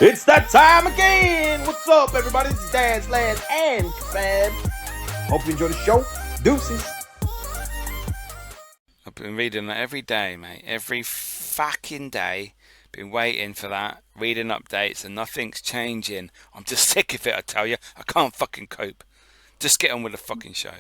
It's that time again. What's up, everybody? This is Dads Lads Kebabs. Hope you enjoy the show. Deuces. I've been reading that every day, mate. Every fucking day. Been waiting for that, reading updates, and nothing's changing. I'm just sick of it, I tell you. I can't fucking cope. Just get on with the fucking show.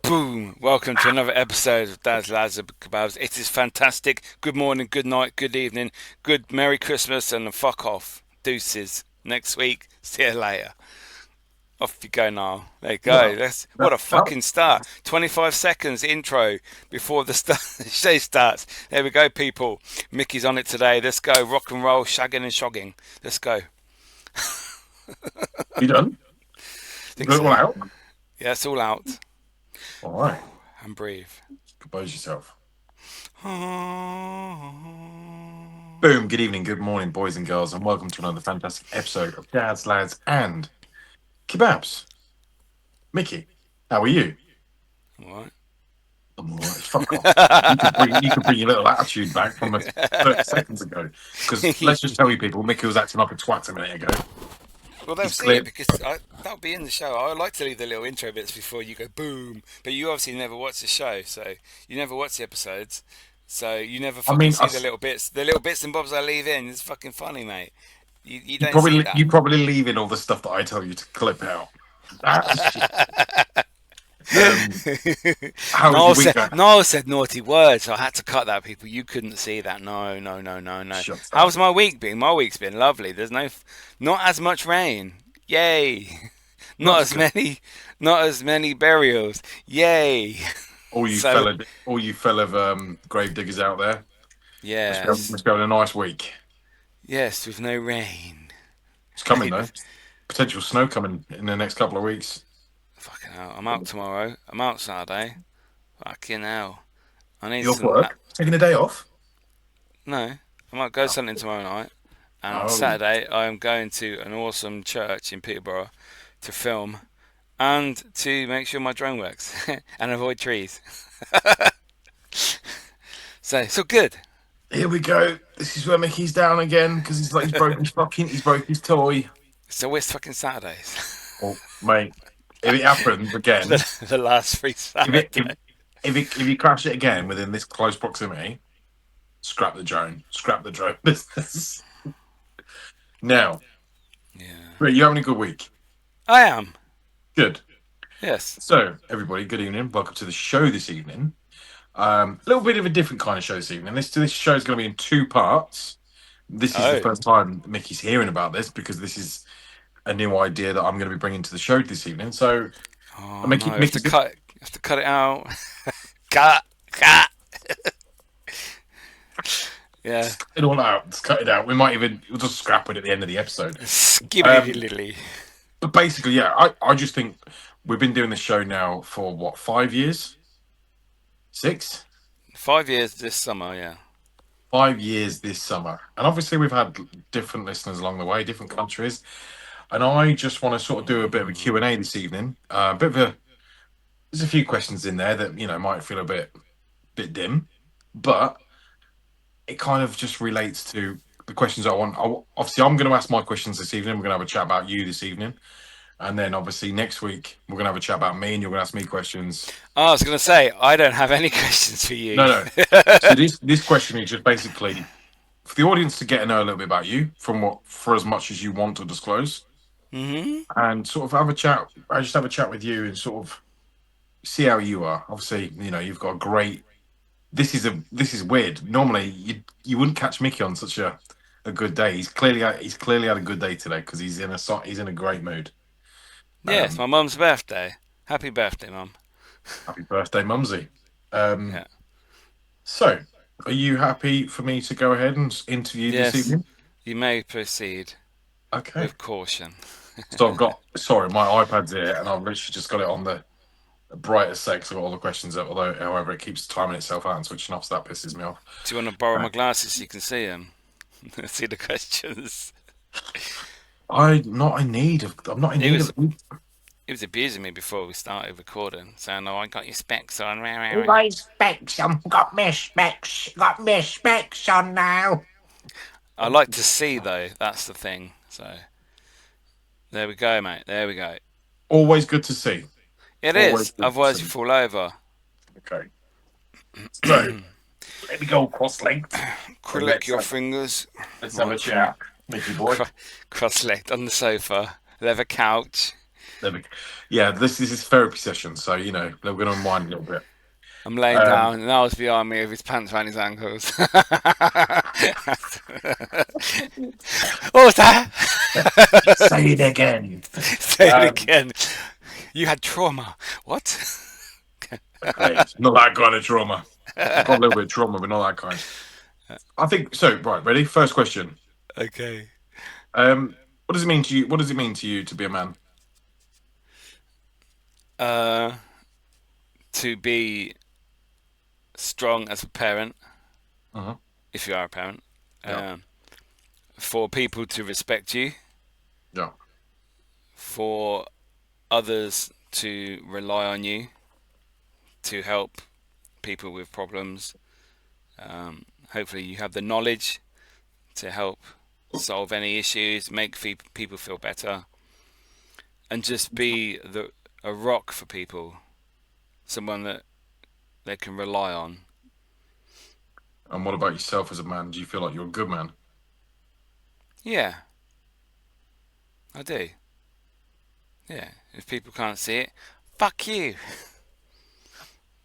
Boom! Welcome to another episode of Dads Lads Kebabs. It is fantastic. Good morning, good night, good evening, good Merry Christmas, and fuck off. Deuces. Next week. See you later. Off you go now. There you go. What a fucking start. 25 seconds intro before the show starts. There we go, people. Mickey's on it today. Let's go. Rock and roll, shagging and shogging. Let's go. You done? Think Got it all so. out? Yeah, it's all out. All right. And breathe. Compose yourself. Oh. Boom. Good evening, good morning, boys and girls, and welcome to another fantastic episode of Dads, Lads, and Kebabs. Mickey, how are you? What? I'm all right. Fuck off. You can bring your little attitude back from 30 seconds ago. Because let's just tell you people, Mickey was acting like a twat a minute ago. Well, they'll see it because that'll be in the show. I like to leave the little intro bits before you go boom. But you obviously never watch the show, so you never watch the episodes. So you never fucking see the little bits. The little bits and bobs I leave in. It's fucking funny, mate. You don't see that. You probably leave in all the stuff that I tell you to clip out. Niall said naughty words, so I had to cut that, people. You couldn't see that. No. How's my week been? My week's been lovely. There's not as much rain. Yay. Not as many burials. Yay. All you fellow grave diggers out there. Yeah. Let's go on a nice week. Yes, with no rain. It's coming though. Potential snow coming in the next couple of weeks. Fucking hell. I'm out tomorrow. I'm out Saturday. Fucking hell. I need some work? Taking a day off? No. I might go something tomorrow night. And on Saturday, I am going to an awesome church in Peterborough to film and to make sure my drone works and avoid trees. So good. Here we go. This is where Mickey's down again because he's broke his toy. So it's fucking Saturdays. Oh, mate, if it happens again, the last 3 Saturdays. If you crash it again within this close proximity, scrap the drone business. Now, Rick, you having a good week? I am. Good. Yes. So, everybody, good evening. Welcome to the show this evening. A little bit of a different kind of show this evening. This show is going to be in 2 parts. This is the first time Mickey's hearing about this because this is a new idea that I'm going to be bringing to the show this evening. So, Mickey, have to cut it out. cut. Yeah. Just cut it all out. Just cut it out. We'll just scrap it at the end of the episode. Skibbity. But basically, yeah, I just think we've been doing this show now for what, 5 years? 6? 5 years this summer, yeah. 5 years this summer. And obviously we've had different listeners along the way, different countries. And I just want to sort of do a bit of a Q&A this evening. There's a few questions in there that, might feel a bit dim. But it kind of just relates to the questions I want. Obviously, I'm going to ask my questions this evening. We're going to have a chat about you this evening. And then, obviously, next week, we're going to have a chat about me, and you're going to ask me questions. I was going to say, I don't have any questions for you. No. So this question is just basically for the audience to get to know a little bit about you for as much as you want to disclose. Mm-hmm. And sort of have a chat. I just have a chat with you and sort of see how you are. Obviously, you've got a great... This is weird. Normally, you wouldn't catch Mickey on such a good day. He's clearly had a good day today because he's in a great mood. Yeah, it's my mum's birthday. Happy birthday, Mum. Happy birthday, Mumsy. Yeah. So, are you happy for me to go ahead and interview this evening? You may proceed. Okay. With caution. So my iPad's here and I've literally just got it on the brightest set because I've got all the questions up, however it keeps timing itself out and switching off, so that pisses me off. Do you want to borrow my glasses so you can see them? See the questions? I'm not in need of... He was abusing me before we started recording, saying, "Oh, I got your specs on." Got my specs on now. I like to see though. That's the thing. So there we go, mate. There we go. Always good to see. It Always is. good to Otherwise, you see. fall over. Okay. So let me go cross-legged. Lick your fingers. Let's have a chat, Mickey boy. Cross-legged on the sofa. Leather couch. There we go. Yeah, this is his therapy session, so you know we're going to unwind a little bit. I'm laying down, and Niall's behind me with his pants around his ankles. What was that? Say it again. Say it again. You had trauma. What? Hey, it's not that kind of trauma. I've got a little bit of trauma, but not that kind. I think so. Right, ready? First question. Okay. What does it mean to you? What does it mean to you to be a man? To be strong as a parent, Uh-huh. if you are a parent. Yeah. For people to respect you. Yeah. For others to rely on you to help people with problems. Hopefully you have the knowledge to help solve any issues, make people feel better, and just be a rock for people, someone that they can rely on. And what about yourself as a man? Do you feel like you're a good man? Yeah, I do. Yeah, if people can't see it, fuck you.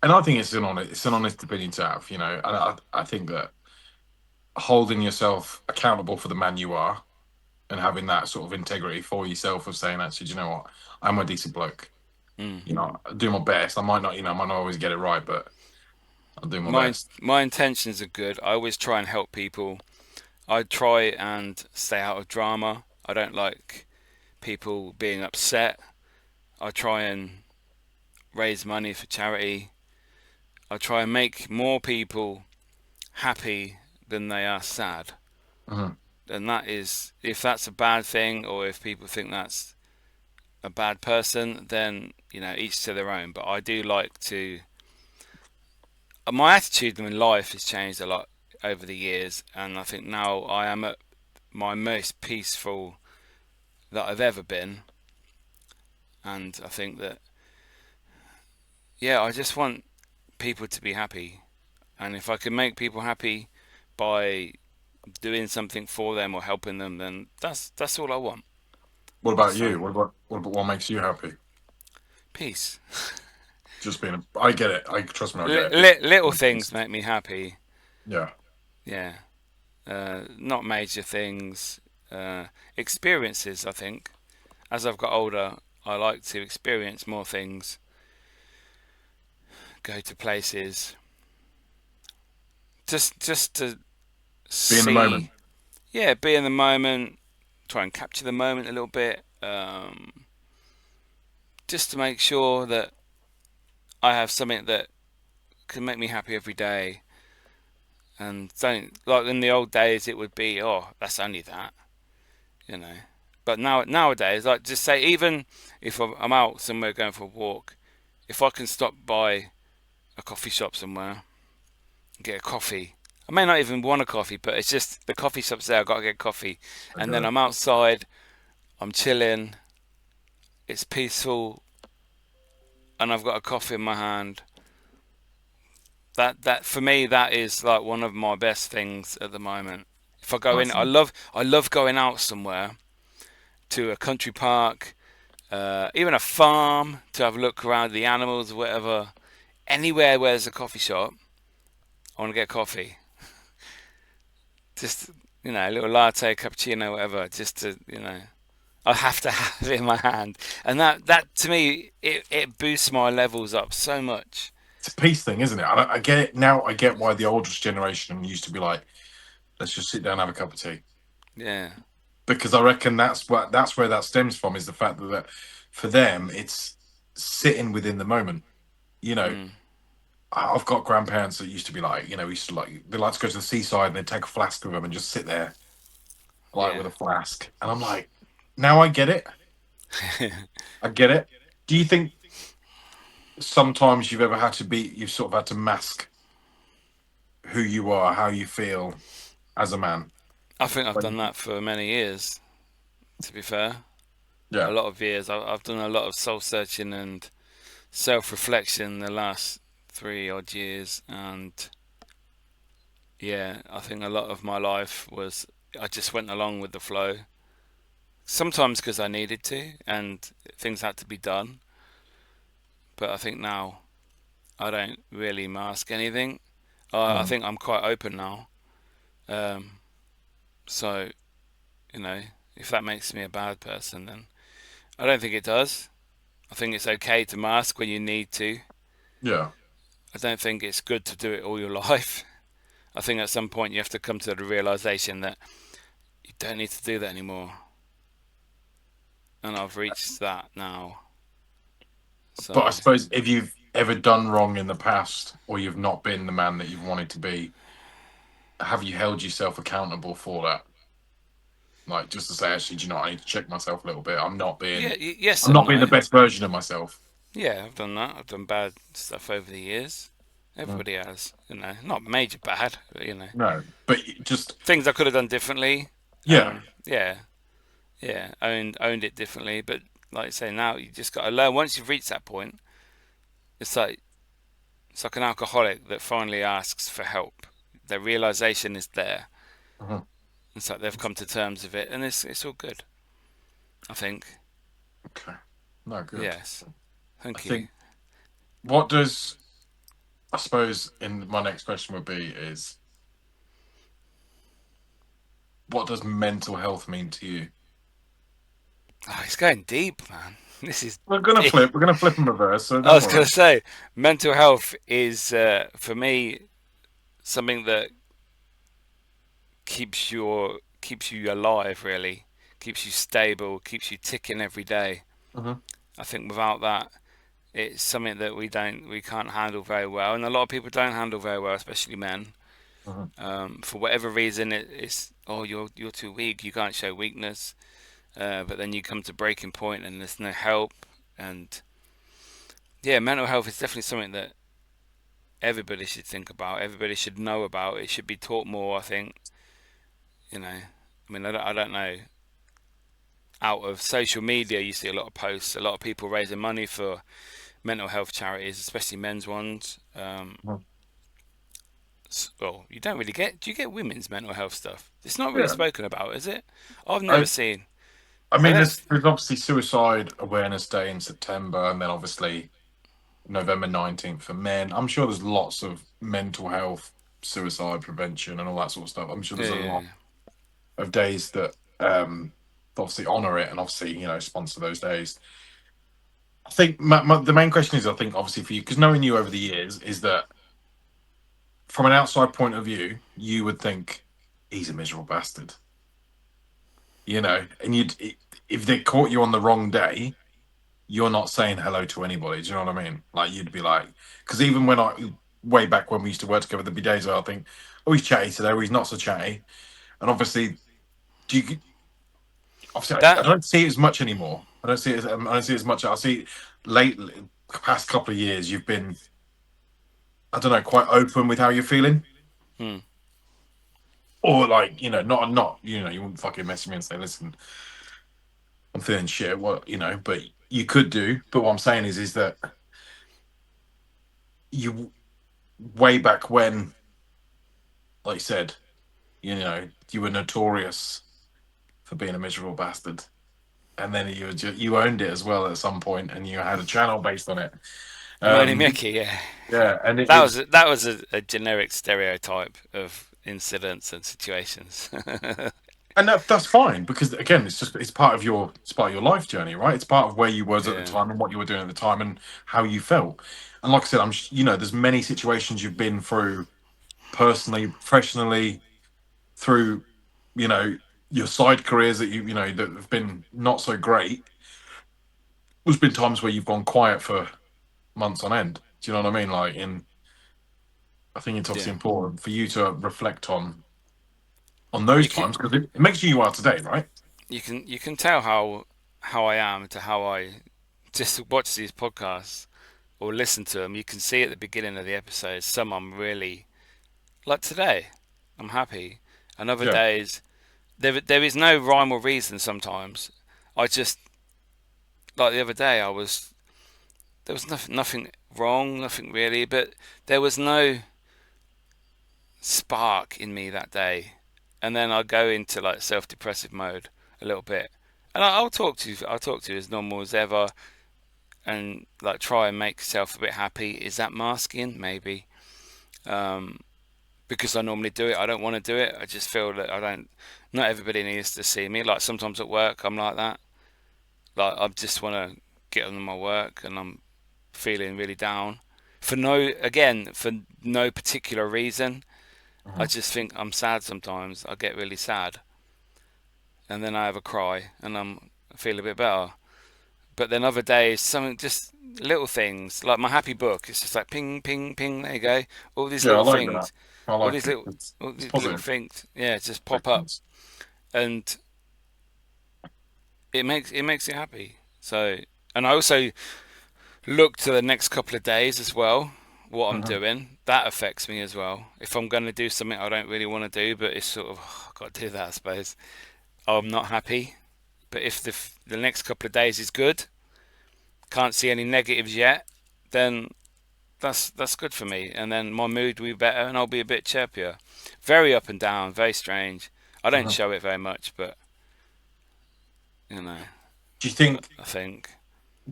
And I think it's an honest opinion to have, you know. And I think that holding yourself accountable for the man you are, and having that sort of integrity for yourself of saying, actually, do you know what? I'm a decent bloke. You know, I do my best. I might not always get it right, but I'll do my best. My intentions are good. I always try and help people. I try and stay out of drama. I don't like people being upset. I try and raise money for charity. I try and make more people happy than they are sad. And that is, if that's a bad thing, or if people think that's a bad person, then, you know, each to their own. But I do like to, my attitude in life has changed a lot over the years, and I think now I am at my most peaceful that I've ever been. And I think that, yeah, I just want people to be happy, and if I can make people happy by doing something for them or helping them, then that's all I want. What about you? What makes you happy? Peace. Just being I get it. Trust me, I get it. Little things make me happy. Yeah. Yeah. Not major things. Experiences, I think. As I've got older, I like to experience more things. Go to places. Just to Be in the moment. Yeah, be in the moment. Try and capture the moment a little bit. Just to make sure that I have something that can make me happy every day. And don't, like in the old days, it would be, oh, that's only that, you know. But nowadays, like, just say, even if I'm out somewhere going for a walk, if I can stop by a coffee shop somewhere and get a coffee, I may not even want a coffee, but it's just the coffee shop's there, I've got to get coffee. And then I'm outside, I'm chilling, it's peaceful, and I've got a coffee in my hand. That for me, that is like one of my best things at the moment. If I go in, I love going out somewhere, to a country park, even a farm, to have a look around the animals or whatever. Anywhere where there's a coffee shop, I want to get coffee. Just, you know, a little latte, cappuccino, whatever. Just to, you know, I have to have it in my hand, and that to me, it boosts my levels up so much. It's a peace thing, isn't it? I get it now. I get why the oldest generation used to be like, let's just sit down and have a cup of tea. Yeah. Because I reckon that's where that stems from, is the fact that for them it's sitting within the moment. You know, I've got grandparents that used to be like, you know, they like to go to the seaside and they take a flask with them and just sit there, like with a flask. And I'm like, now I get it. I get it. Do you think sometimes you've sort of had to mask who you are, how you feel as a man? I think I've done that for many years, to be fair. A Yeah. lot of years. I've done a lot of soul searching and self reflection the last 3 odd years, and yeah, I think a lot of my life was I just went along with the flow. Sometimes because I needed to, and things had to be done. But I think now I don't really mask anything. I Mm. think I'm quite open now. Um, so, you know, if that makes me a bad person, then I don't think it does. I think it's okay to mask when you need to. Yeah. I don't think it's good to do it all your life. I think at some point you have to come to the realization that you don't need to do that anymore. And I've reached that now. But I So, suppose if you've ever done wrong in the past, or you've not been the man that you've wanted to be, have you held yourself accountable for that? Like, just to say, actually, do you know, I need to check myself a little bit. yeah, yes I'm and not being the no. best version of myself. Yeah, I've done that. I've done bad stuff over the years. Mm. Everybody has, not major bad, but No, but just things I could have done differently. yeah. Yeah, yeah, owned it differently. But like I say, now you just got to learn. Once you've reached that point, it's like an alcoholic that finally asks for help. The realization is there. Mhm. It's like they've come to terms with it, and it's all good. I think. Okay, no good. Yes. I Thank you. think what does I suppose in my next question would be is what does mental health mean to you? Oh, it's going deep, man. This is We're gonna deep. flip. We're gonna flip in reverse, so I don't was going worry. to say, mental health is for me something that keeps you alive, really, keeps you stable, keeps you ticking every day. Mhm. I think without that, it's something that we can't handle very well, and a lot of people don't handle very well, especially men. Mhm. For whatever reason, it's you're too weak, you can't show weakness, but then you come to breaking point and there's no help, and yeah, mental health is definitely something that everybody should think about, everybody should know about. It should be taught more, I think. I mean, I don't know. Out of social media, you see a lot of posts, a lot of people raising money for mental health charities, especially men's ones. Mhm. Well, you don't really get. Do you get women's mental health stuff? It's not really Yeah. spoken about, is it? I've never I seen. I I mean, don't. there's obviously Suicide Awareness Day in September, and then obviously November 19th for men. I'm sure there's lots of mental health, suicide prevention, and all that sort of stuff. I'm sure Yeah, there's a yeah, lot yeah. of days that obviously honour it and obviously sponsor those days. I think the main question is, I think obviously for you, because knowing you over the years, is that from an outside point of view, you would think he's a miserable bastard, and if they caught you on the wrong day, you're not saying hello to anybody. Do you know what I mean? Like you'd be like, because even when way back when we used to work together, there'd be days where I think, oh, he's chatty today, or he's not so chatty, and obviously, do you? Obviously, I That. don't see it as much anymore. I don't see it. I don't see it as much. I see lately, past couple of years, you've been, I don't know, quite open with how you're feeling, Hmm. or like, not, you wouldn't fucking message me and say, listen, I'm feeling shit. What, but you could do. But what I'm saying is that you way back when, like you said, you were notorious for being a miserable bastard, and then you owned it as well at some point, and you had a channel based on it. Niall and Um, Miki, yeah. yeah, and That was a generic stereotype of incidents and situations. and that's fine because again, it's part of your life journey, right? It's part of where you was at the Yeah. time and what you were doing at the time and how you felt. And like I said, there's many situations you've been through personally, professionally, through you know your side careers that have been not so great. There's been times where you've gone quiet for months on end. Do you know what I mean? Like, I think it's obviously Yeah. important for you to reflect on those You can times because it makes you are today, right? you can tell how I am to how I just watch these podcasts or listen to them. You can see at the beginning of the episodes some I'm really like today. I'm happy, and other Yeah. days there is no rhyme or reason sometimes. I just, like the other day, there was nothing wrong, nothing really, but there was no spark in me that day. And then I go into like self-depressive mode a little bit. And I'll talk to you as normal as ever, and like try and make yourself a bit happy. Is that masking? Maybe. Um, because I normally do it. I don't want to do it. I just feel that I don't. Not everybody needs to see me. Like sometimes at work, I'm like that. Like I just want to get on my work, and I'm feeling really down for no particular reason. I Mhm. just think I'm sad sometimes. I get really sad, and then I have a cry, and I feel a bit better. But then other days, something just little things like my happy book. It's just like ping, ping, ping. There you go. All these Yeah, I little like that. things, I all like these it. little, all It's these little positive. things. Yeah, just pop up, Things. and it makes you happy. So, and I also look to the next couple of days as well. What I'm Mhm. doing that affects me as well. If I'm going to do something I don't really want to do, but it's sort of I've got to do that, I suppose. I'm not happy. But if the next couple of days is good, can't see any negatives yet, then that's good for me. And then my mood will be better, and I'll be a bit chirpier. Very up and down, very strange. I don't Mhm. show it very much, but you know, Do you think I think.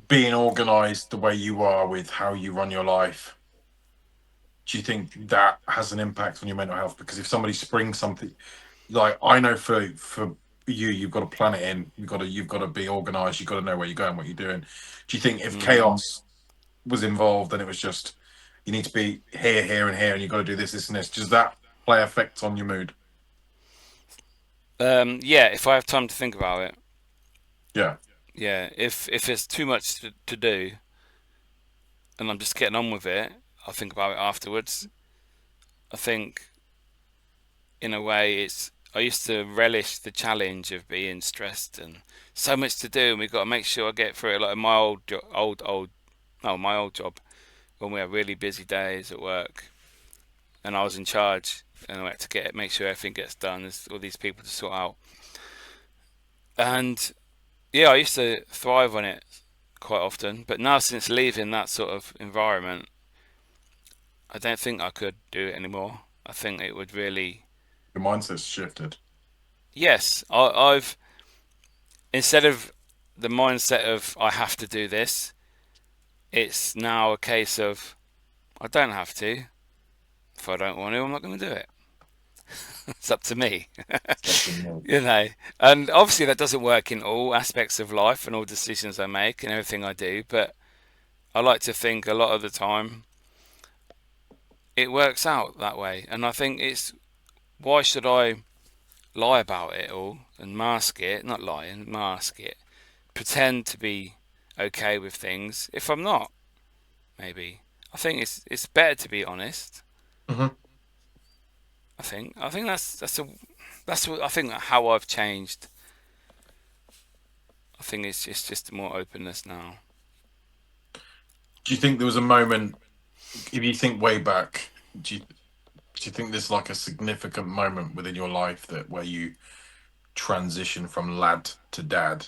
being organized the way you are with how you run your life, do you think that has an impact on your mental health? Because if somebody springs something, like I know for you, you've got to plan it in. You've got to be organized. You've got to know where you're going, what you're doing. Do you think if Mm. chaos was involved and it was just you need to be here, here, and here, and you've got to do this, this, and this, does that play effect on your mood? Yeah, if I have time to think about it. Yeah. Yeah, if there's too much to do and I'm just getting on with it, I'll think about it afterwards. I think in a way I used to relish the challenge of being stressed and so much to do, and we've got to make sure I get through it. Like my my old job, when we had really busy days at work, and I was in charge, and I had to make sure everything gets done. There's all these people to sort out, and yeah, I used to thrive on it quite often. But now, since leaving that sort of environment, I don't think I could do it anymore. I think it would really. Your mindset's shifted. Yes, I've instead of the mindset of I have to do this, it's now a case of I don't have to. If I don't want to, I'm not going to do it. It's up to me, Something more. you know. And obviously, that doesn't work in all aspects of life and all decisions I make and everything I do. But I like to think a lot of the time it works out that way. And I think it's why should I lie about it all and mask it? Not lying, mask it. Pretend to be okay with things if I'm not. Maybe I think it's better to be honest. Hmm. I think that's what I think how I've changed. I think it's just more openness now. Do you think there was a moment, if you think way back, do you think there's like a significant moment within your life that where you transition from lad to dad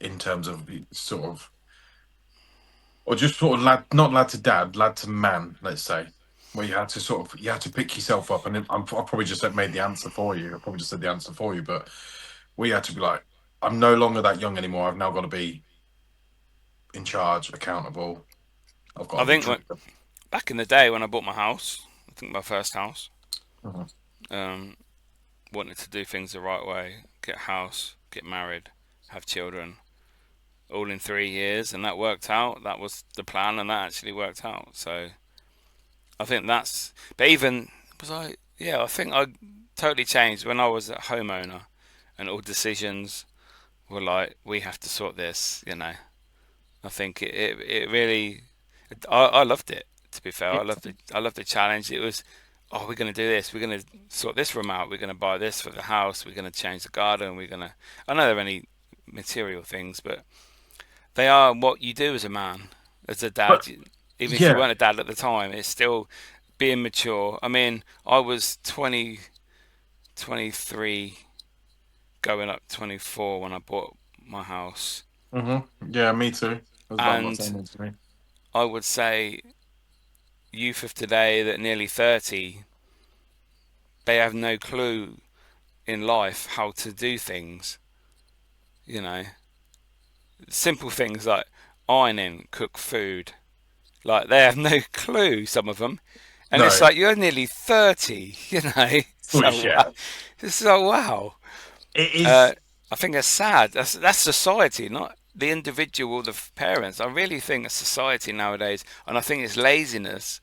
in terms of sort of, or just sort of lad, not lad to dad, lad to man, let's say, where you had to sort of you had to pick yourself up, and I probably just made the answer for you. I probably just said the answer for you, but we had to be like, I'm no longer that young anymore. I've now got to be in charge, accountable. I've got I to be think true. back in the day when I bought my house, I think my first house, Mhm. um, wanted to do things the right way, get a house, get married, have children, all in 3 years, and that worked out. That was the plan, and that actually worked out. So I think that's. But even was I? Yeah, I think I totally changed when I was a homeowner, and all decisions were like, we have to sort this. I think it really. I loved it. To be fair, I loved the challenge. It was, oh, we're going to do this. We're going to sort this room out. We're going to buy this for the house. We're going to change the garden. We're going to. I know there are any material things, but they are what you do as a man, as a But dad. Even if you yeah, weren't a dad at the time, it's still being mature. I mean, I was 20, 23, going up 24 when I bought my house. Yeah, me too. That's about the And same age to me. I would say youth of today that nearly 30, they have no clue in life how to do things. You know, simple things like ironing, cook food. Like they have no clue, some of them. And it's No, like you're nearly 30, you know. holy So shit. it's so wow. It Uh, is. I think it's sad. That's society, not the individual or the parents. I really think it's society nowadays, and I think it's laziness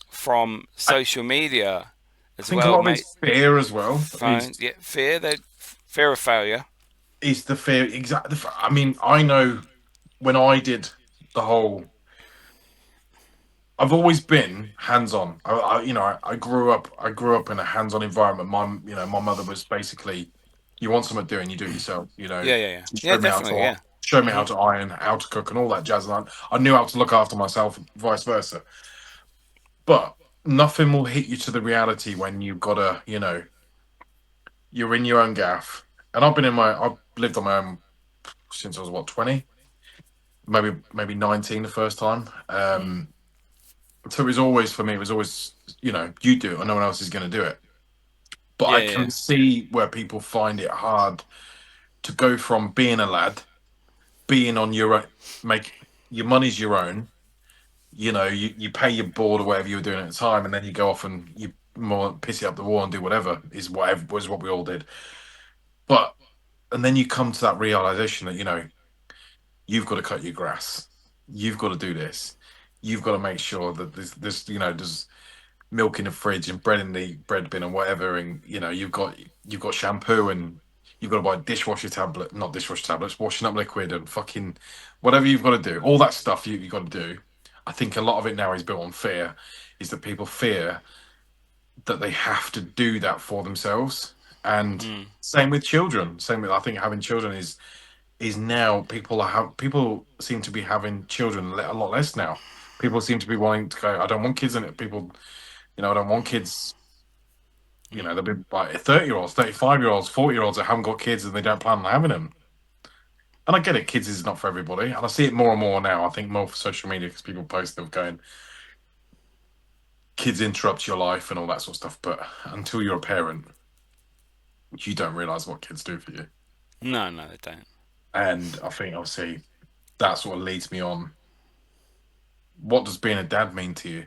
from I, social media I as think a well, lot of mate. it's fear as well. Phone, yeah, fear of failure. Is the fear exactly? I mean, I know when I did the whole. I've always been hands-on. I grew up. I grew up in a hands-on environment. My mother was basically, you want something doing, you do it yourself. Yeah, yeah, yeah, She yeah, showed me how definitely, to yeah. show me how Mhm. to iron, how to cook, and all that jazz. And I knew how to look after myself, vice versa. But nothing will hit you to the reality when you've got you're in your own gaff. And I've lived on my own since I was what 20, maybe 19 the first time. Mm. So it was always for me. It was always you do it, or no one else is going to do it. But Yeah, I yeah, can see where people find it hard to go from being a lad, being on your own, make your money's your own. You pay your board or whatever you were doing at the time, and then you go off and you more piss it up the wall and do whatever is whatever was what we all did. But and then you come to that realization that you've got to cut your grass, you've got to do this, you've got to make sure that there's milk in the fridge and bread in the bread bin and whatever, and you've got shampoo and you've got to buy not dishwasher tablets, washing up liquid and fucking whatever you've got to do, all that stuff you got to do. I think a lot of it now is built on fear, is that people fear that they have to do that for themselves. And mm. same with children. Same with I think having children is now people seem to be having children a lot less now. People seem to be wanting to go. I don't want kids in it. People, I don't want kids. Mm. There'll be like 30-year-olds, 35-year-olds, 40-year-olds that haven't got kids and they don't plan on having them. And I get it, kids is not for everybody. And I see it more and more now. I think more for social media because people post them going, kids interrupt your life and all that sort of stuff. But until you're a parent, you don't realize what kids do for you. No, no, they don't. And I think obviously that sort of leads me on. What does being a dad mean to you?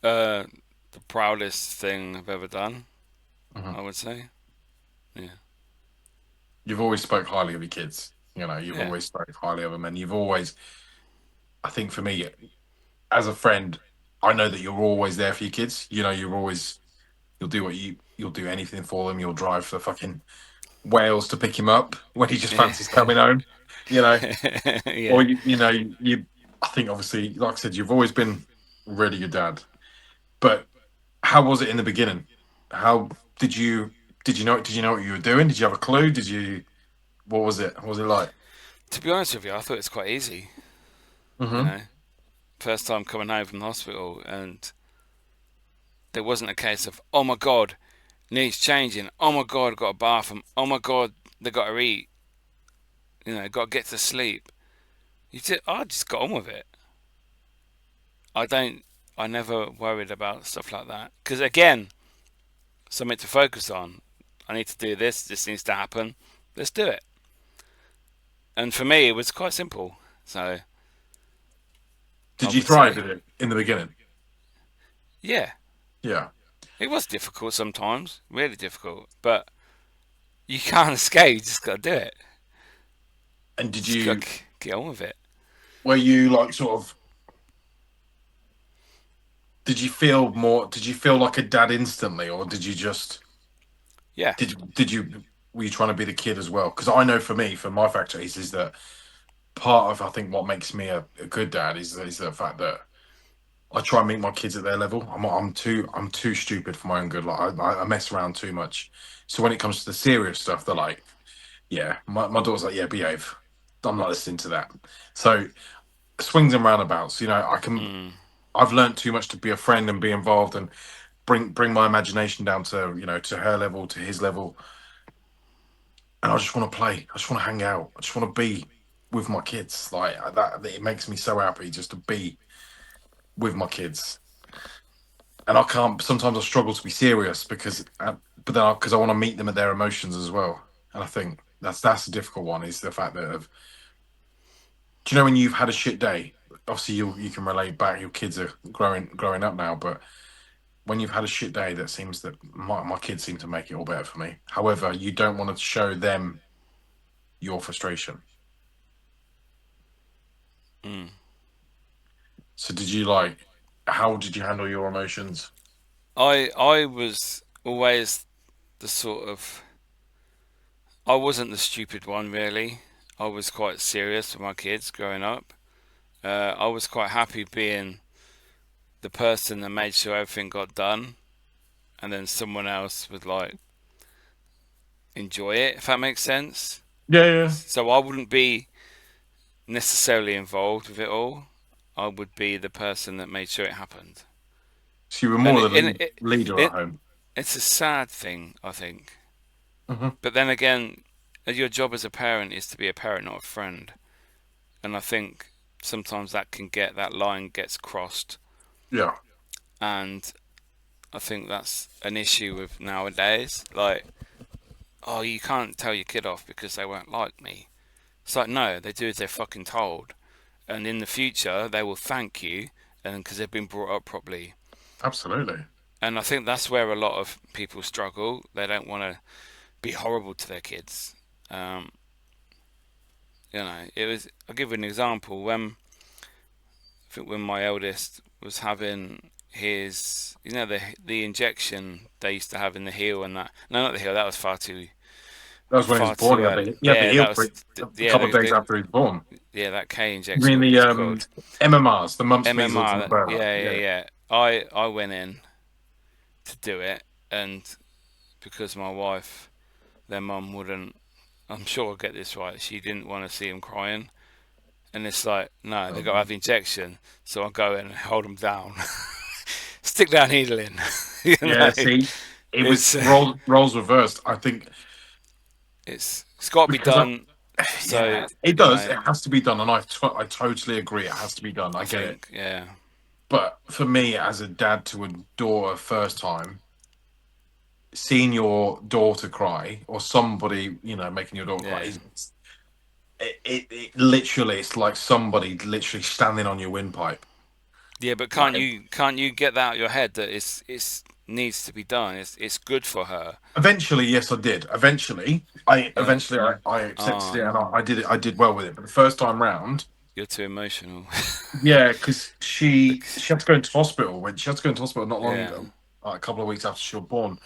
Uh, the proudest thing I've ever done, Mhm. I would say. Yeah, You've always spoke highly of your kids. You've yeah, always spoke highly of them, and you've always. I think for me, as a friend, I know that you're always there for your kids. You'll do you'll do anything for them. You'll drive for fucking Wales to pick him up when he just yeah, fancies coming home. You know, or yeah. I think obviously, like I said, you've always been a really good dad. But how was it in the beginning? How did you did you know what you were doing? Did you have a clue? What was it? What was it like? To be honest with you, I thought it's quite easy. You Hmm. know, first time coming home from the hospital, and there wasn't a case of, oh my god, needs changing. Oh my god, got a bathroom. Oh my god, they got to eat. Got to get to sleep. I just got on with it. I don't. I never worried about stuff like that because again, something to focus on. I need to do this. This needs to happen. Let's do it. And for me, it was quite simple. So I Did you would thrive say, in it in the beginning? yeah, Yeah. it was difficult sometimes, really difficult. But you can't escape. You just got to do it. And Just got to get on with it. were you like sort of, did you feel like a dad instantly, or did you just, Yeah, were you trying to be the kid as well? Because I know for me, for my factor is that part of, I think, what makes me a good dad is the fact that I try and meet my kids at their level. I'm too stupid for my own good. Like I mess around too much. So when it comes to the serious stuff, they're like, yeah, my daughter's like, yeah, behave. I'm not listening to that. So swings and roundabouts. mm, I've learned too much to be a friend and be involved. And bring my imagination down to, you know, to her level, to his level, and I just want to play. I just want to hang out. I just want to be with my kids. Like that, it makes me so happy just to be with my kids. And I can't. Sometimes I struggle to be serious because, but then because I want to meet them at their emotions as well. And I think that's a difficult one. Is the fact that do you know when you've had a shit day? Obviously, you can relate back. Your kids are growing up now, but when you've had a shit day, that seems that my kids seem to make it all better for me. However, you don't want to show them your frustration. Mm. So did you like? How did you handle your emotions? I was always the sort of, I wasn't the stupid one really. I was quite serious with my kids growing up. I was quite happy being the person that made sure everything got done, and then someone else would like enjoy it, if that makes sense. Yeah, yeah. So I wouldn't be necessarily involved with it all. I would be the person that made sure it happened. So you were And more the it, leader at it home. it's a sad thing, I think. Hmm. But then again, your job as a parent is to be a parent, not a friend. And I think sometimes that line gets crossed. Yeah, And I think that's an issue with nowadays. Like, oh, you can't tell your kid off because they won't like me. It's like, no, they do as they're fucking told. And in the future, they will thank you, and because they've been brought up properly. absolutely. And I think that's where a lot of people struggle. They don't want to be horrible to their kids. Um, it was. I'll give you an example. I think when my eldest was having his, the injection they used to have in the heel and that. No, not the heel. That was That was when he was far born. too early. He had the Yeah, heel that prick was a couple of days after he was born. yeah, that K I mean injection, the whatever it's called. MMRs, the mumps, measles, and MMR. rubella. Yeah, yeah, Yeah. yeah. I went in to do it, and because my wife, their mum wouldn't. I'm sure I'll get this right. She didn't want to see him crying, and it's like, no, they got to have the injection. So I go in and hold them down, stick that needle in. Yeah, see, it It's was roles reversed. I think it's got to be because done. yeah, So it does. It has to be done, and I totally agree. It has to be done. I I get it. think, yeah, But for me, as a dad to a daughter first time, seeing your daughter cry or somebody, you know, making your daughter cry, yeah. it literally, it's like somebody literally standing on your windpipe. Yeah, but Like, can't you get that out of your head that it's needs to be done. It's good for her. eventually, yes, I did. Eventually, Yeah. I accepted it Oh, and I did it. I did well with it. But the first time round, you're too emotional. yeah, because she had to go into hospital when she had to go into hospital not long Yeah, ago, like a couple of weeks after she was born.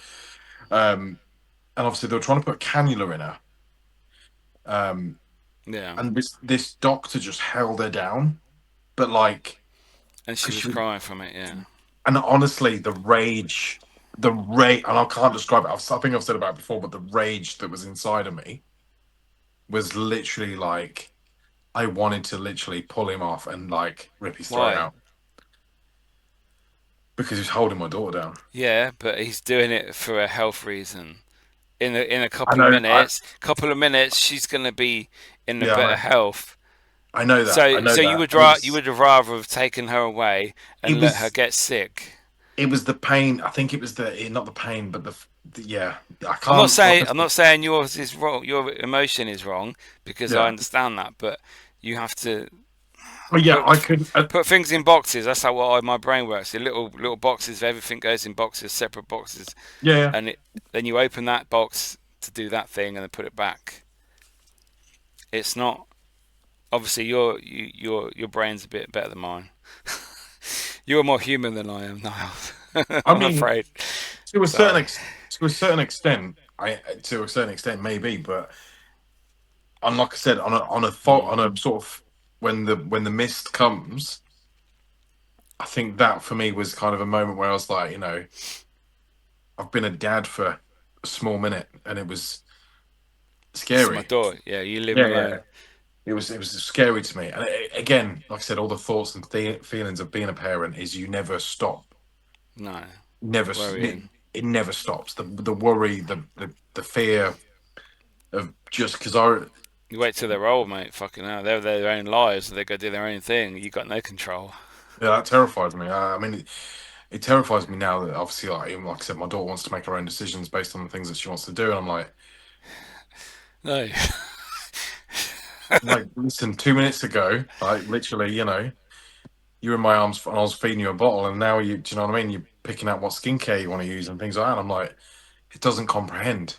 And obviously they were trying to put a cannula in her. Um, yeah. and this doctor just held her down, but like And she because was she crying from it. Yeah. and honestly the rage, and I can't describe it. I think I've said about it before, but the rage that was inside of me was literally like I wanted to literally pull him off and like rip his throat Why? out because he's holding my daughter down. Yeah, but he's doing it for a health reason. In a I couple of know, minutes, she's gonna be in a better yeah, health. I know that, I So know that. you would have rather have taken her away It and let her was, get sick. it was the pain. I think it was not the pain, but yeah. I can't I'm honestly. not saying yours is wrong. Your emotion is wrong because I Yeah, understand that, but you have to but yeah, I put could. put things in boxes. That's how my brain works. The little boxes. Everything goes in boxes, separate boxes, Yeah, and then you open that box to do that thing and then put it back. It's not obviously your brain's a bit better than mine. You're more human than I am, Niall. I I'm mean, afraid. to a certain So ex- to a certain extent, to a certain extent maybe, but on like I said, on mm, a sort of when the mist comes, I think that for me was kind of a moment where I was like, you know, I've been a dad for a small minute, and it was this is my scary. daughter. Yeah, you live Yeah, yeah. alone. It was scary to me, and again, like I said, all the thoughts and feelings of being a parent is you never stop. No. never worrying. it never stops. The worry, the fear of just because I You wait till they're old, mate. Fucking hell, they're their own lives. They go do their own thing. You got no control. yeah, that terrifies me. I mean, it terrifies me now that obviously, like, even like I said, my daughter wants to make her own decisions based on the things that she wants to do, and I'm No. like, listen, 2 minutes ago, like literally, you were in my arms and I was feeding you a bottle, and now do you know what I mean? You're picking out what skincare you want to use and things like that. And I'm like, it doesn't comprehend.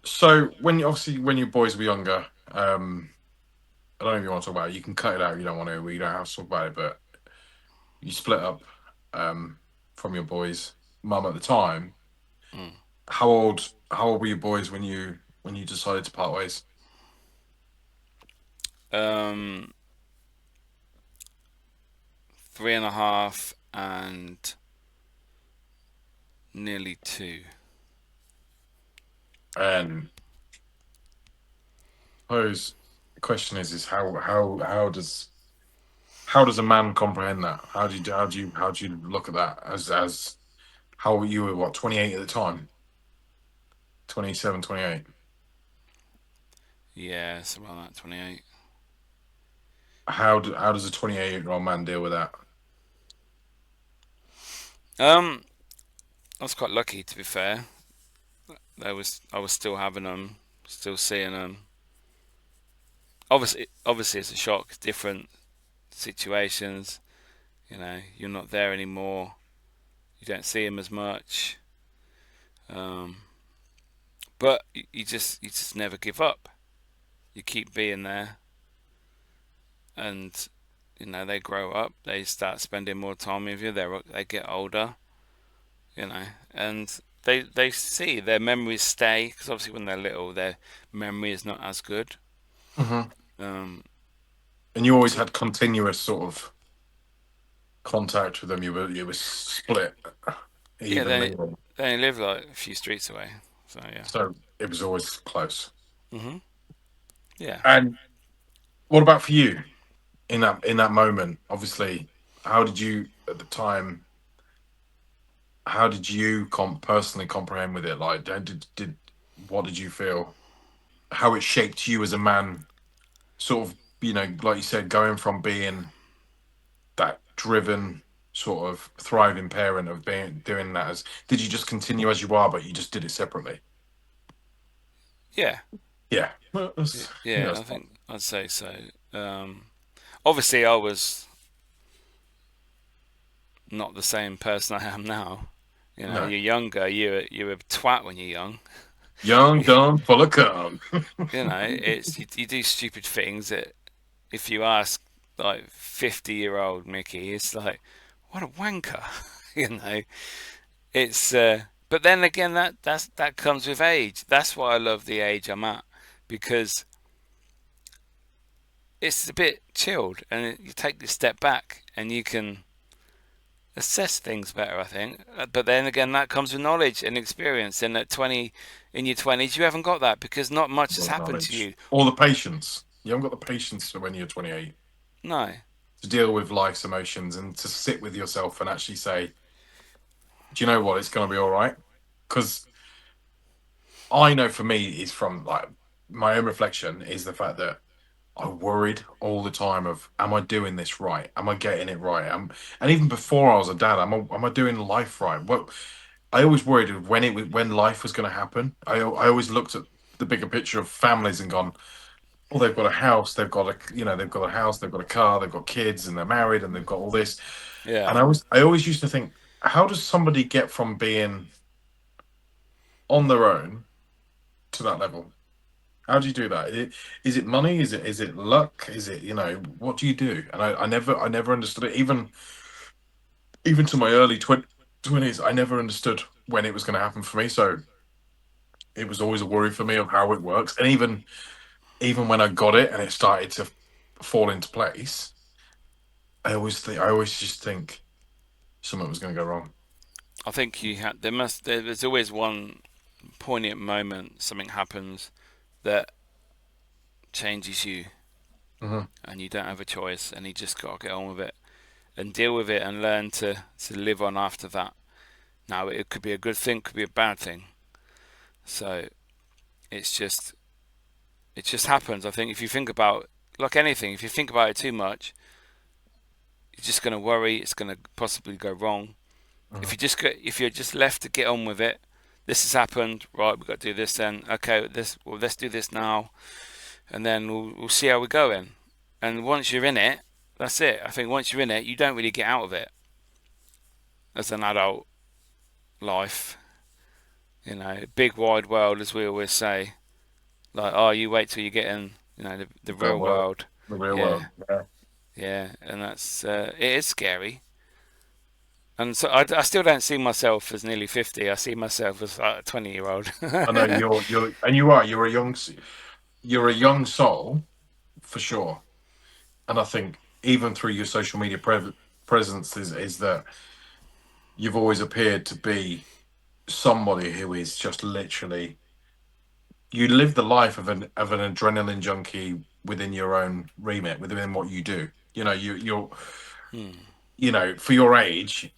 So when your boys were younger, I don't know if you want to talk about it. You can cut it out if you don't want to. We don't have to talk about it, but you split up from your boys' mum at the time. Mm. How old were your boys when you decided to part ways? Um, 3.5 and nearly 2. And I suppose the question is how does a man comprehend that? How do you look at that as how you were, what, 28 at the time? 27, 28. Yeah, something like that. 28. How does a 28-year-old man deal with that? I was quite lucky, to be fair. I was still having them, still seeing them. Obviously, it's a shock. Different situations. You're not there anymore. You don't see him as much. Um, but you just never give up. You keep being there, and they grow up. They start spending more time with you. They get older. And they see their memories stay, because obviously when they're little, their memory is not as good. Hmm. Um, And you always so had continuous sort of contact with them. You were split yeah, evenly, they only live like a few streets away. So yeah. so it was always close. Mhm. Yeah. And what about for you in that moment? Obviously, how did you at the time? How did you personally comprehend with it? Like, did what did you feel? How it shaped you as a man? Sort of, like you said, going from being that driven, sort of thriving parent of being doing that as. Did you just continue as you are, but you just did it separately? Yeah. Yeah. Well, Yeah. that's I fine. think I'd say so. Um, Obviously, I was not the same person I am now. No. You're younger. You're a twat when you're young. Young, dumb, full of cum. It's you do stupid things that if you ask like 50-year-old Mickey, it's like, what a wanker. you know, it's but then again that comes with age. That's why I love the age I'm at, because it's a bit chilled and you take this step back and you can assess things better, I think. But then again, that comes with knowledge and experience. And in your 20s, you haven't got that because not much has Well, happened to knowledge. you. Or the patience. You haven't got the patience for when you're 28 No. to deal with life's emotions and to sit with yourself and actually say, do you know what? It's going to be all right. Because I know for me, is from like my own reflection, is the fact that I worried all the time of, am I doing this right? Am I getting it right? And even before I was a dad, am I doing life right? What I always worried of when life was going to happen. I always looked at the bigger picture of families and gone, oh, they've got a house, they've got a house, they've got a car, they've got kids, and they're married, and they've got all this. Yeah. And I always used to think, how does somebody get from being on their own to that level? How do you do that? Is it money? Is it luck? Is it, what do you do? And I never understood it. Even to my early 20s, I never understood when it was going to happen for me. So it was always a worry for me of how it works. And even when I got it and it started to fall into place, I always just think something was going to go wrong. I think there's always one poignant moment, something happens that changes you Hmm. and you don't have a choice and you just got to get on with it and deal with it and learn to live on after that. Now, it could be a good thing, could be a bad thing. So it just happens. I think if you think about, like anything, if you think about it too much, you're just going to worry. It's going to possibly go wrong. If you're just left to get on with it, this has happened, right? We've got to do this then. Okay, let's do this now, and then we'll see how we're going. And once you're in it, that's it. I think once you're in it, you don't really get out of it as an adult life. Big wide world, as we always say. Like, oh, you wait till you get in, the real world. The real Yeah. world. Yeah. Yeah, and that's it is scary. And so I still don't see myself as nearly 50. I see myself as like a 20-year-old. I know you're a young soul for sure. And I think even through your social media presence is that you've always appeared to be somebody who is just literally, you live the life of an adrenaline junkie within your own remit, within what you do. You're for your age,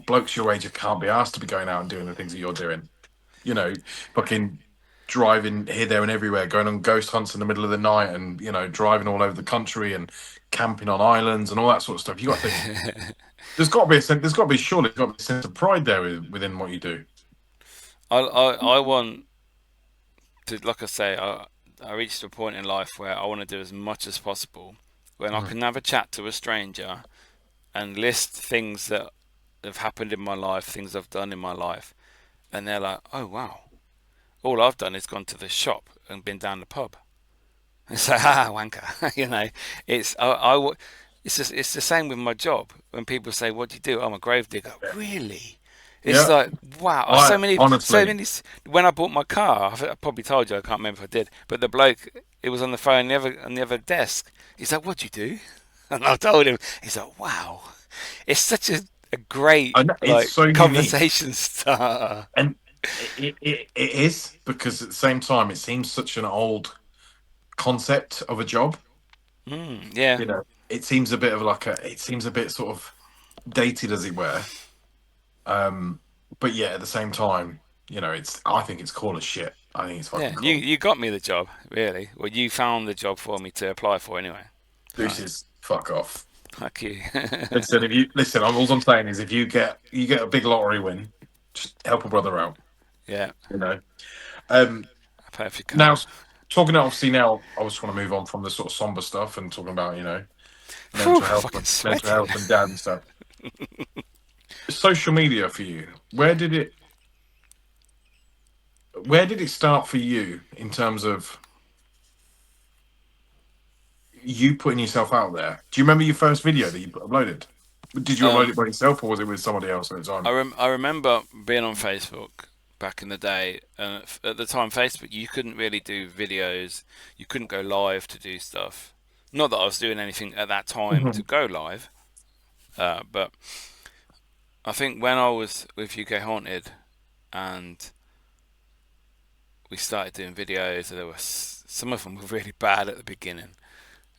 blokes your age can't be asked to be going out and doing the things that you're doing. Fucking driving here, there, and everywhere, going on ghost hunts in the middle of the night, and driving all over the country and camping on islands and all that sort of stuff. You got to think there's got to be a sense. There's got to be surely there's got to be a sense of pride there within what you do. I want to, like I say, I reached a point in life where I want to do as much as possible when I can have a chat to a stranger and list things that have happened in my life, things I've done in my life, and they're like, oh wow, all I've done is gone to the shop and been down the pub. And so, wanker. It's the same with my job. When people say, what do you do? I'm a grave digger. Really? It's like, wow. So many. When I bought my car, I probably told you, I can't remember if I did, but the bloke, it was on the phone on the other desk. He's like, what do you do? And I told him. He's like, wow. It's such a great so conversation starter. And it is, because at the same time, it seems such an old concept of a job. Yeah. It seems a bit sort of dated, as it were. But yeah, at the same time, I think it's cool as shit. I think it's fucking cool. You got me the job, really. Well, you found the job for me to apply for anyway. Deuces, fuck off. Fuck you. Listen, all I'm saying is if you get a big lottery win, just help a brother out. Yeah. Perfect. Now, talking obviously now, I was trying to move on from the sort of somber stuff and talking about mental health and dad and stuff. Social media for you, where did it start for you in terms of you putting yourself out there? Do you remember your first video that you uploaded? Did you upload it by yourself, or was it with somebody else at the time? I remember being on Facebook back in the day, and at the time, Facebook, you couldn't really do videos. You couldn't go live to do stuff. Not that I was doing anything at that time to go live, but I think when I was with UK Haunted and we started doing videos, there was some of them were really bad at the beginning.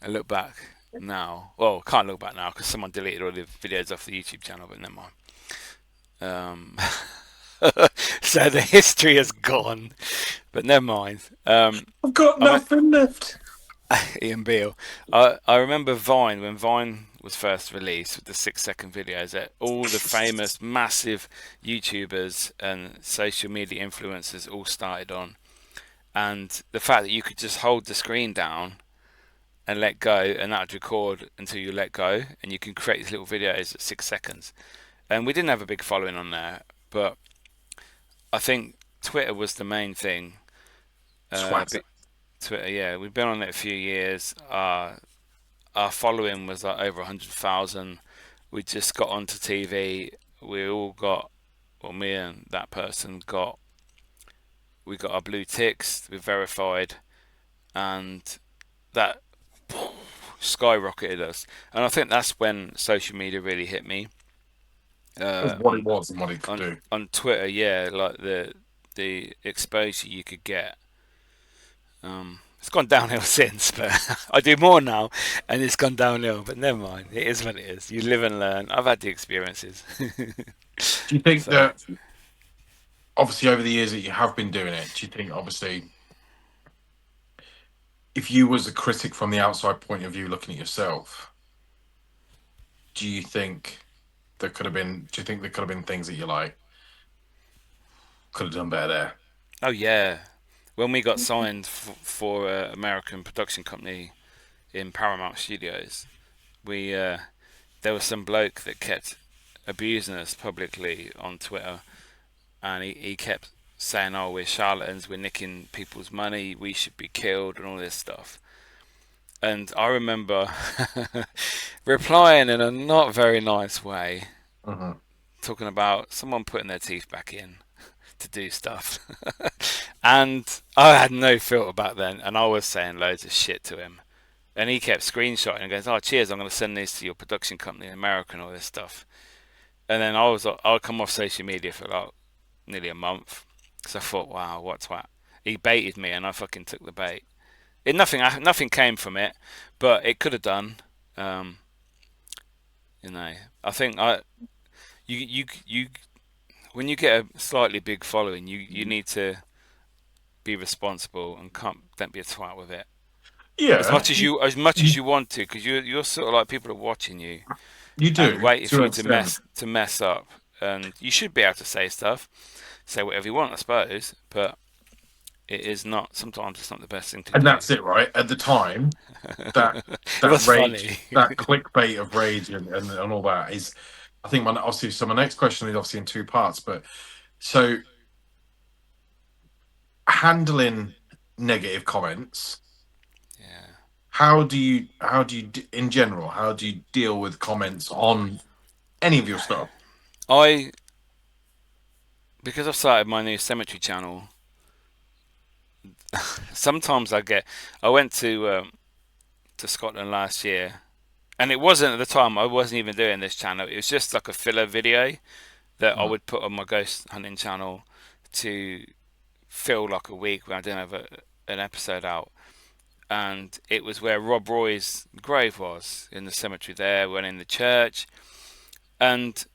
I look back now. Well, can't look back now because someone deleted all the videos off the YouTube channel, but never mind. So the history has gone, but never mind. I've got nothing left. Ian Beale. I remember Vine, when Vine was first released with the 6-second videos, that all the famous massive YouTubers and social media influencers all started on, and the fact that you could just hold the screen down and let go, and that would record until you let go, and you can create these little videos at 6 seconds. And we didn't have a big following on there, but I think Twitter was the main thing. Twitter, yeah, we've been on it a few years. Our following was like over 100,000. We just got onto TV. We all got, well, me and that person we got our blue ticks. We verified, and that skyrocketed us. And I think that's when social media really hit me. What it was and what it could do on Twitter, yeah, like the exposure you could get. It's gone downhill since, but I do more now, and it's gone downhill. But never mind, it is what it is. You live and learn. I've had the experiences. Do you think So, that, obviously, over the years that you have been doing it, do you think, obviously, if you was a critic from the outside point of view looking at yourself, do you think there could have been? Do you think there could have been things that you like could have done better there? oh yeah, when we got signed for an American production company in Paramount Studios, we there was some bloke that kept abusing us publicly on Twitter, and he kept saying, "Oh, we're charlatans, we're nicking people's money, we should be killed," and all this stuff. And I remember replying in a not very nice way, Mhm. talking about someone putting their teeth back in to do stuff. And I had no filter back then, and I was saying loads of shit to him. And he kept screenshotting and goes, "Oh, cheers, I'm going to send this to your production company in America and all this stuff." And then I'll come off social media for like nearly a month. So I thought, wow, what twat. He baited me, and I fucking took the bait. Nothing came from it, but it could have done. Um, I think you when you get a slightly big following, you need to be responsible and don't be a twat with it. Yeah, As much as you want to, because you're sort of like people are watching you you and do waiting to for an you extent. to mess up, and you should be able to say stuff, say whatever you want, I suppose, but it is not. Sometimes it's not the best thing to And do. that's it, right? At the time, that It that was rage, funny. that clickbait of rage and all that is, I think, obviously. So my next question is obviously in two parts, but so handling negative comments. Yeah. In general, how do you deal with comments on any of your stuff? I because I've started my new cemetery channel. Sometimes I went to Scotland last year, and it wasn't at the time. I wasn't even doing this channel. It was just like a filler video that I Mm. would put on my ghost hunting channel to fill like a week when I didn't have an episode out. And it was where Rob Roy's grave was, in the cemetery there, went in the church, and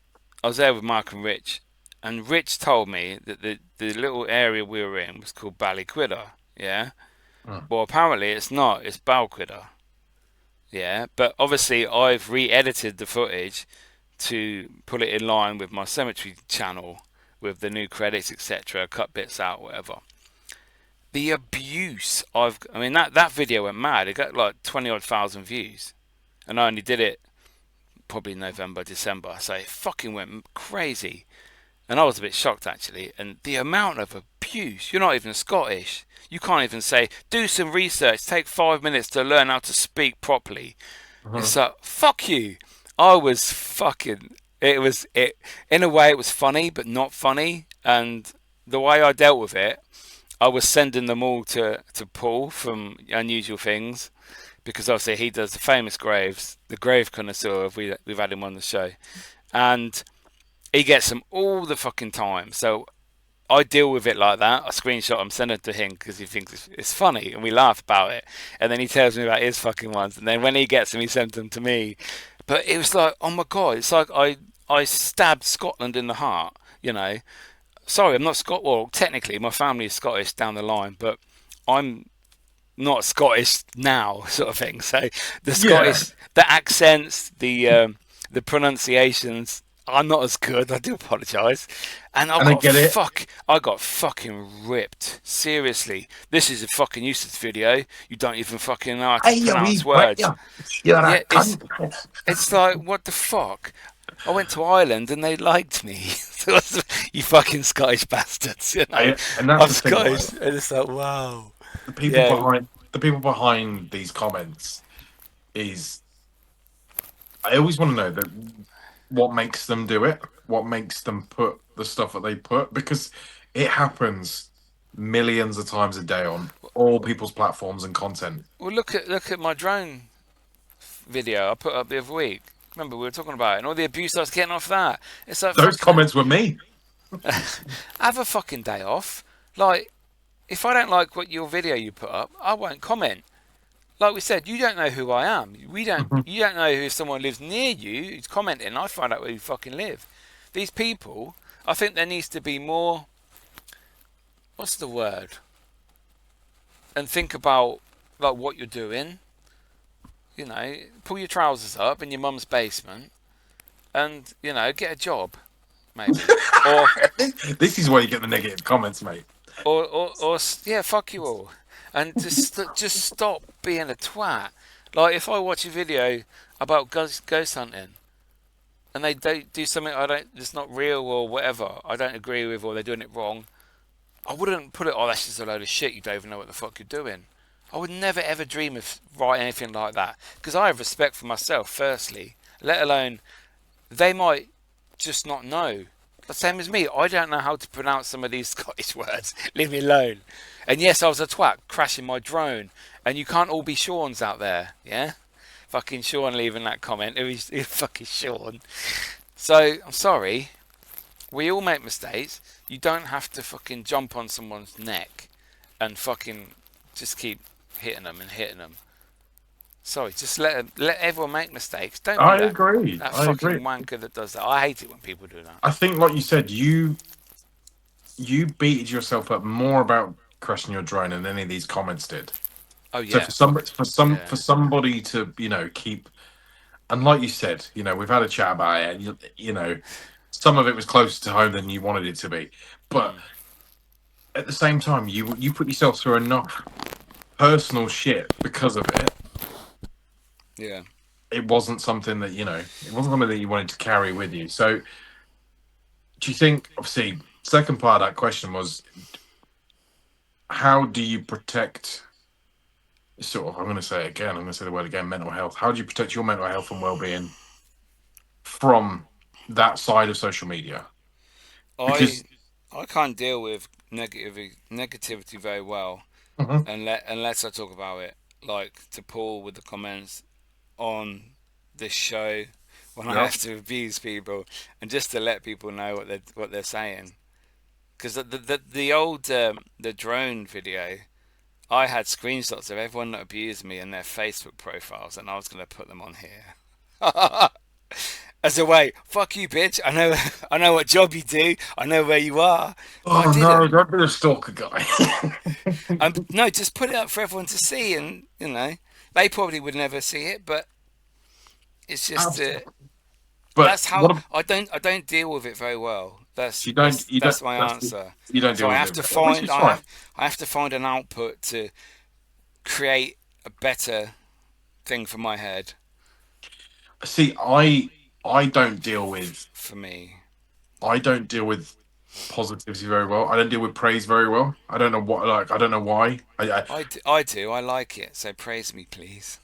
I was there with Mark and Rich, and Rich told me that the little area we were in was called Ballyquidder. Yeah. Mm. Well, apparently it's not. It's Balquidder. Yeah. But obviously I've re-edited the footage to put it in line with my cemetery channel, with the new credits, etc. Cut bits out, whatever. The abuse I mean, that video went mad. It got like 20 odd thousand views, and I only did it probably November, December. So it fucking went crazy. And I was a bit shocked, actually. And the amount of abuse. You're not even Scottish. You can't even say, do some research, take 5 minutes to learn how to speak properly. It's Mhm. like, fuck you. I was fucking. It. In a way, it was funny, but not funny. And the way I dealt with it, I was sending them all to Paul from Unusual Things, because obviously he does the famous graves, the grave connoisseur. We've had him on the show, and he gets them all the fucking time. So I deal with it like that. I screenshot them, send it to him because he thinks it's funny, and we laugh about it. And then he tells me about his fucking ones, and then when he gets them, he sends them to me. But it was like, oh my god, it's like I stabbed Scotland in the heart. Sorry, I'm not Well, technically, my family is Scottish down the line, but I'm not Scottish now, sort of thing. So Yeah, the accents, the pronunciations are not as good. I do apologise, and and I get it. I got fucking ripped. Seriously, this is a fucking useless video. You don't even fucking know how to Hey, you pronounce wee wet words. you. You're Yeah, a cunt. it's like, what the fuck? I went to Ireland and they liked me. You fucking Scottish bastards, And that's I'm the thing, right? Scottish, and it's like, wow. The people Yeah, behind these comments is, I always want to know that what makes them do it, what makes them put the stuff that they put, because it happens millions of times a day on all people's platforms and content. well, look at my drone video I put up the other week. Remember, we were talking about it, and all the abuse I was getting off that. It's like, Those fucking comments were me. have a fucking day off. Like, if I don't like what your video you put up, I won't comment. Like we said, you don't know who I am. You don't know if someone lives near you who's commenting. I find out where you fucking live. these people, I think there needs to be more. What's the word? And think about like what you're doing. You know, pull your trousers up in your mum's basement, and get a job, maybe, or This is where you get the negative comments, mate. or yeah, fuck you all, and just stop being a twat. Like if I watch a video about ghost hunting, and they do something that's not real or whatever, I don't agree with, or they're doing it wrong, I wouldn't put it, oh, that's just a load of shit, you don't even know what the fuck you're doing. I would never ever dream of writing anything like that, because I have respect for myself, firstly, let alone they might just not know. The same as me, I don't know how to pronounce some of these Scottish words, leave me alone. And yes, I was a twat crashing my drone, and you can't all be Sean's out there, yeah? Fucking Sean leaving that comment. Who's fucking Sean? So, I'm sorry. We all make mistakes. You don't have to fucking jump on someone's neck and fucking just keep hitting them and hitting them. Sorry, just let everyone make mistakes. Don't be I that, agree. that I fucking agree. wanker that does that. I hate it when people do that. I think, like you said, you beated yourself up more about crashing your drone than any of these comments did. Oh So yeah. for somebody to keep, and like you said, we've had a chat about it, and some of it was closer to home than you wanted it to be, but at the same time, you put yourself through enough personal shit because of it. Yeah. It wasn't something that it wasn't something that you wanted to carry with you. So, do you think? Obviously, second part of that question was, how do you protect? Sort of, I'm going to say it again. I'm going to say the word again. Mental health. How do you protect your mental health and well-being from that side of social media? Because I can't deal with negativity very well, Mhm. unless I talk about it, like to Paul with the comments on this show when I Yeah. have to abuse people, and just to let people know what they're saying. Because the old the drone video, I had screenshots of everyone that abused me and their Facebook profiles, and I was going to put them on here. As a way, fuck you, bitch. I know what job you do. I know where you are, but I Oh no, didn't. don't be a stalker guy. No, just put it up for everyone to see, and they probably would never see it, but it's just Absolutely. But that's how what? I don't deal with it very well. That's You don't. You don't. that's my That's, answer. you don't So deal I with have it, to which find is fine. I have to find an output to create a better thing for my head, See, I don't deal with for me. I don't deal with positivity very well. I don't deal with praise very well. I don't know what like. I don't know why. I do. I like it. So praise me, please.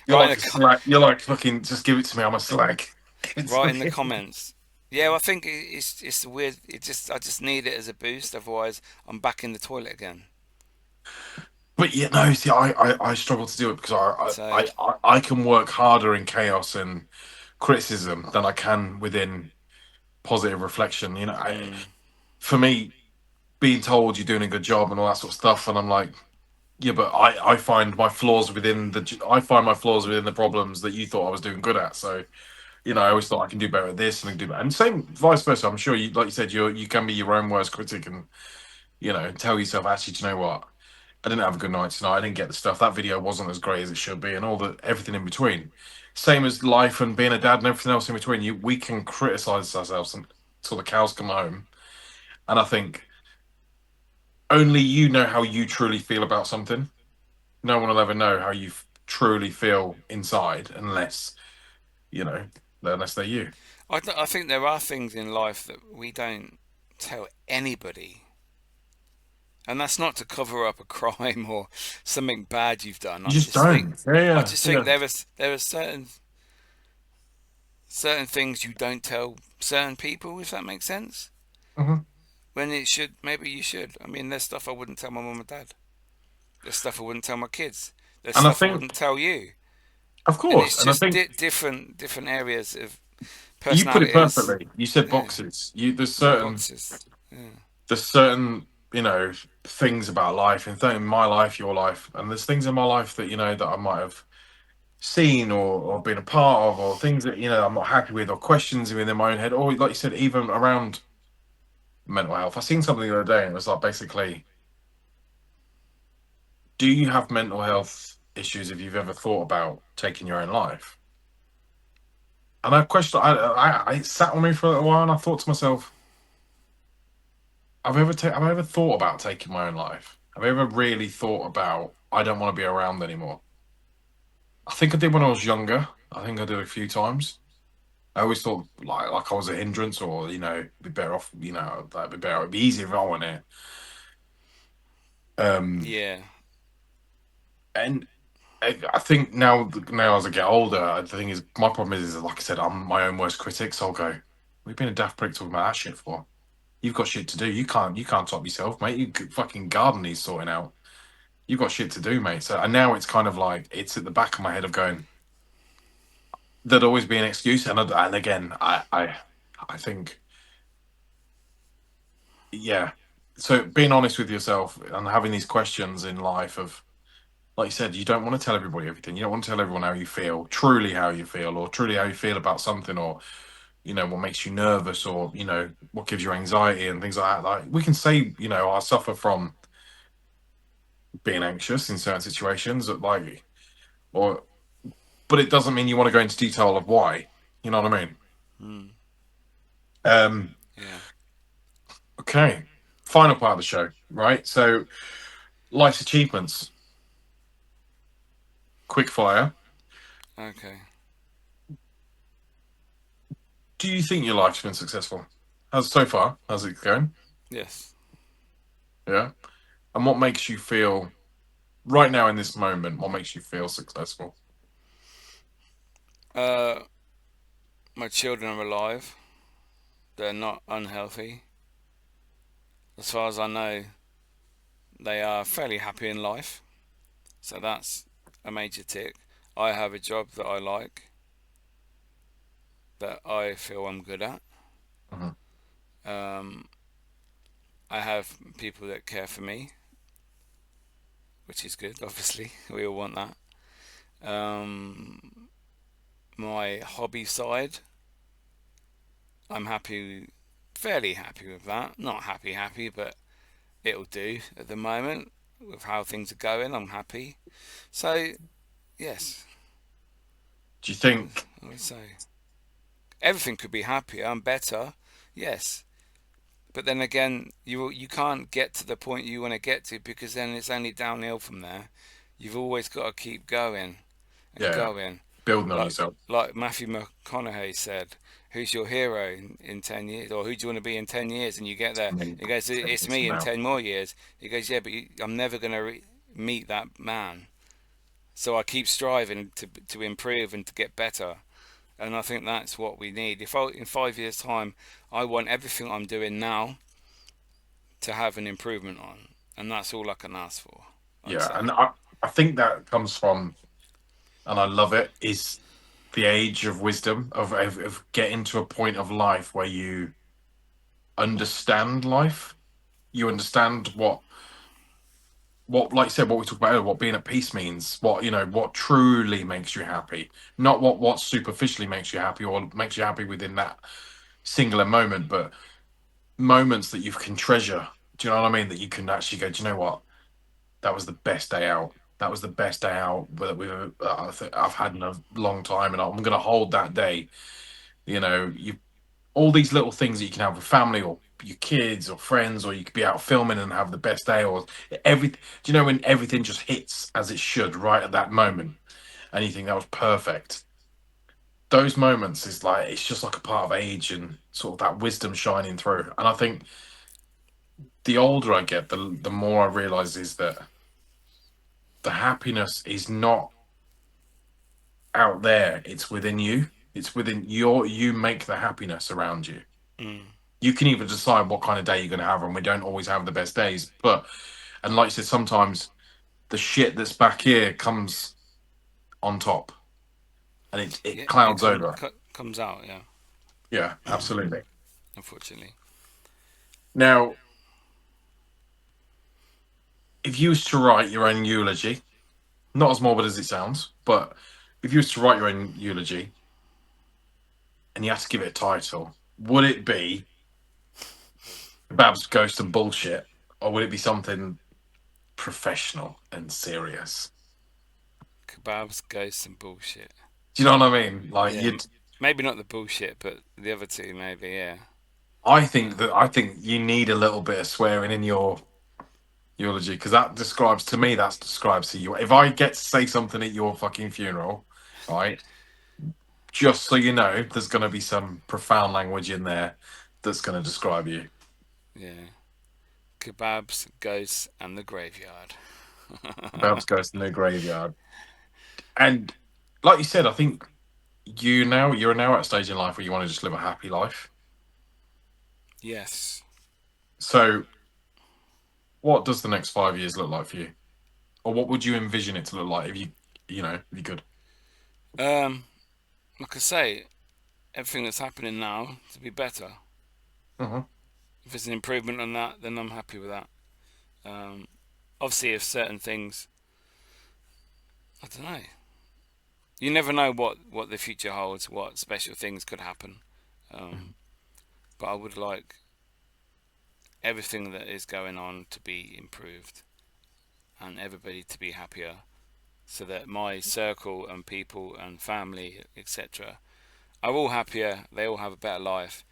You're Right in like a slag. You're like fucking. Just give it to me. I'm a slag. Give it to right in the me. comments. Yeah, well, I think it's weird. I just need it as a boost. Otherwise, I'm back in the toilet again. But yeah, no. See, I struggle to do it because So I can work harder in chaos and criticism than I can within positive reflection. For me, being told you're doing a good job and all that sort of stuff, and I'm like, yeah, but I find my flaws within the problems that you thought I was doing good at. So I always thought I can do better at this and I can do better, and same vice versa. I'm sure you, like you said, you can be your own worst critic and tell yourself, actually, do you know what? I didn't have a good night tonight. I didn't get the stuff. That video wasn't as great as it should be, and everything in between. Same as life and being a dad and everything else in between. We can criticize ourselves until the cows come home, and I think only you know how you truly feel about something. No one will ever know how you truly feel inside you know unless they're you. I think there are things in life that we don't tell anybody, and that's not to cover up a crime or something bad you've done. You just don't. Yeah, I yeah, just think yeah. there are certain things you don't tell certain people, if that makes sense. Hmm. When it should, maybe you should. I mean, there's stuff I wouldn't tell my mum and dad. There's stuff I wouldn't tell my kids. There's And I stuff I think, wouldn't tell you. of And course, it's and I just think different areas of you put it personalities. perfectly. You said Yeah, boxes. yeah, boxes. Yeah. There's certain things about life, and in my life, your life, and there's things in my life that that I might have seen or been a part of, or things that I'm not happy with, or questions within my own head, or like you said, even around mental health. I seen something the other day, and it was like basically, do you have mental health issues if you've ever thought about taking your own life? And that question, I sat on me for a little while, and I thought to myself, have I ever thought about taking my own life? Have I ever really thought about I don't want to be around anymore? I think I did when I was younger. I think I did a few times. I always thought like I was a hindrance, or be better off. That'd be better. It'd be easier if I went here. Um, Yeah. and I think now as I get older, the thing is, my problem is like I said, I'm my own worst critic. So I'll go, we've been a daft prick talking about that shit for. You've got shit to do. You can't top yourself, mate. Fucking garden needs sorting out. You've got shit to do, mate. So and now it's kind of like it's at the back of my head of going. There'd always be an excuse, and again, I think, yeah. So being honest with yourself and having these questions in life of, like you said, you don't want to tell everybody everything. You don't want to tell everyone how you feel, truly how you feel, or truly how you feel about something, or what makes you nervous, or what gives you anxiety and things like that. Like we can say, I suffer from being anxious in certain situations, or but it doesn't mean you want to go into detail of why. You know what I mean? Mm. Um, Yeah. okay. Final part of the show, right? So, life's achievements, quick fire. Okay. Do you think your life's been successful? How's so far? How's it going? Yes. Yeah. And what makes you feel right now in this moment? What makes you feel successful? Uh, my children are alive. They're not unhealthy. As far as I know, they are fairly happy in life. So that's a major tick. I have a job that I like, that I feel I'm good at. Mhm. Um, I have people that care for me, which is good. Obviously, we all want that. Um, my hobby side, I'm happy, fairly happy with that. Not happy, happy, but it'll do at the moment with how things are going. I'm happy. So yes, Do you think? I would say everything could be happier and better. Yes, but then again, you can't get to the point you want to get to, because then it's only downhill from there. You've always got to keep going and Yeah, going. building on Like yourself. Matthew McConaughey said, "Who's your hero in 10 years, or who do you want to be in 10 years?" And you get there, I mean, he goes, "It's it's me in now. 10 more years." He goes, "Yeah, but I'm never going to meet that man." So I keep striving to improve and to get better. And I think that's what we need. If in 5 years' time, I want everything I'm doing now to have an improvement on, and that's all I can ask for, I'd Yeah, and say. I think that comes from, and I love it, is the age of wisdom of getting to a point of life where you understand life. You understand what like I said, what we talked about earlier, what being at peace means, what truly makes you happy, not what superficially makes you happy or makes you happy within that singular moment, but moments that you can treasure. Do you know what I mean? That you can actually go, do you know what? That was the best day out. That was the best day out that I've had in a long time, and I'm going to hold that day. You all these little things that you can have with family or your kids or friends, or you could be out filming and have the best day, or everything. Do you know when everything just hits as it should right at that moment, and you think that was perfect? Those moments is like it's just like a part of age and sort of that wisdom shining through. And I think the older I get, the more I realize is that the happiness is not out there; it's within you. It's within you make the happiness around you. Mm. You can even decide what kind of day you're going to have, and we don't always have the best days. And like you said, sometimes the shit that's back here comes on top, and it Yeah, it clouds over. comes out. Yeah, Yeah, absolutely. unfortunately. Now, if you was to write your own eulogy, not as morbid as it sounds, but if you was to write your own eulogy and you had to give it a title, would it be Babs Ghost and Bullshit, or would it be something professional and serious? Kebabs, ghosts, and bullshit. Do you know what I mean? Like Yeah, maybe not the bullshit, but the other two, maybe. Yeah. I think you need a little bit of swearing in your eulogy because that describes to you. If I get to say something at your fucking funeral, right? Just so you know, there's going to be some profound language in there that's going to describe you. Yeah. Kebabs, ghosts, and the graveyard. Babs goes to the graveyard, and like you said, I think you're now at a stage in life where you want to just live a happy life. Yes. So, what does the next 5 years look like for you, or what would you envision it to look like if if you could? Like I say, everything that's happening now to be better. Uh-huh. If it's an improvement on that, then I'm happy with that. Obviously, if certain things, I don't know. You never know what the future holds, what special things could happen. But I would like everything that is going on to be improved and everybody to be happier so that my circle and people and family, etc., are all happier, they all have a better life,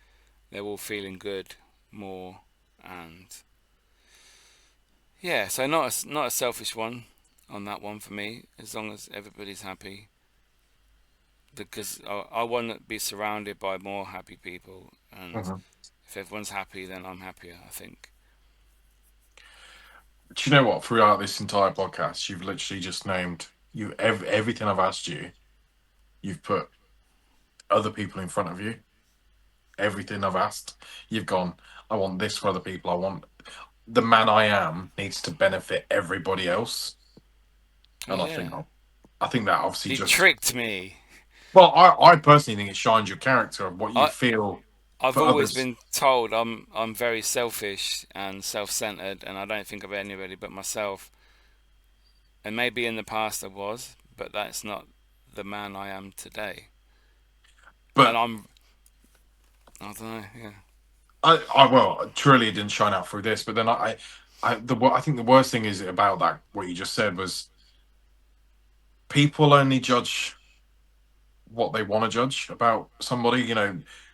they're all feeling good more, and yeah, so not a selfish one on that one for me, as long as everybody's happy, because I want to be surrounded by more happy people, and Uh-huh. if everyone's happy, then I'm happier, I think. Do you know what? Throughout this entire podcast, you've literally just named everything I've asked you. You've put other people in front of you. Everything I've asked, you've gone. I want this for other people. I want the man I am needs to benefit everybody else, Oh and yeah, I think that obviously you just tricked me. well, I personally think it shines your character of what you I feel I've for always others. been told I'm very selfish and self-centered, and I don't think of anybody but myself. And maybe in the past I was, but that's not the man I am today. And But I don't know, yeah. I well, truly it didn't shine out through this. But then I think the worst thing is about that what you just said was people only judge what they want to judge about somebody.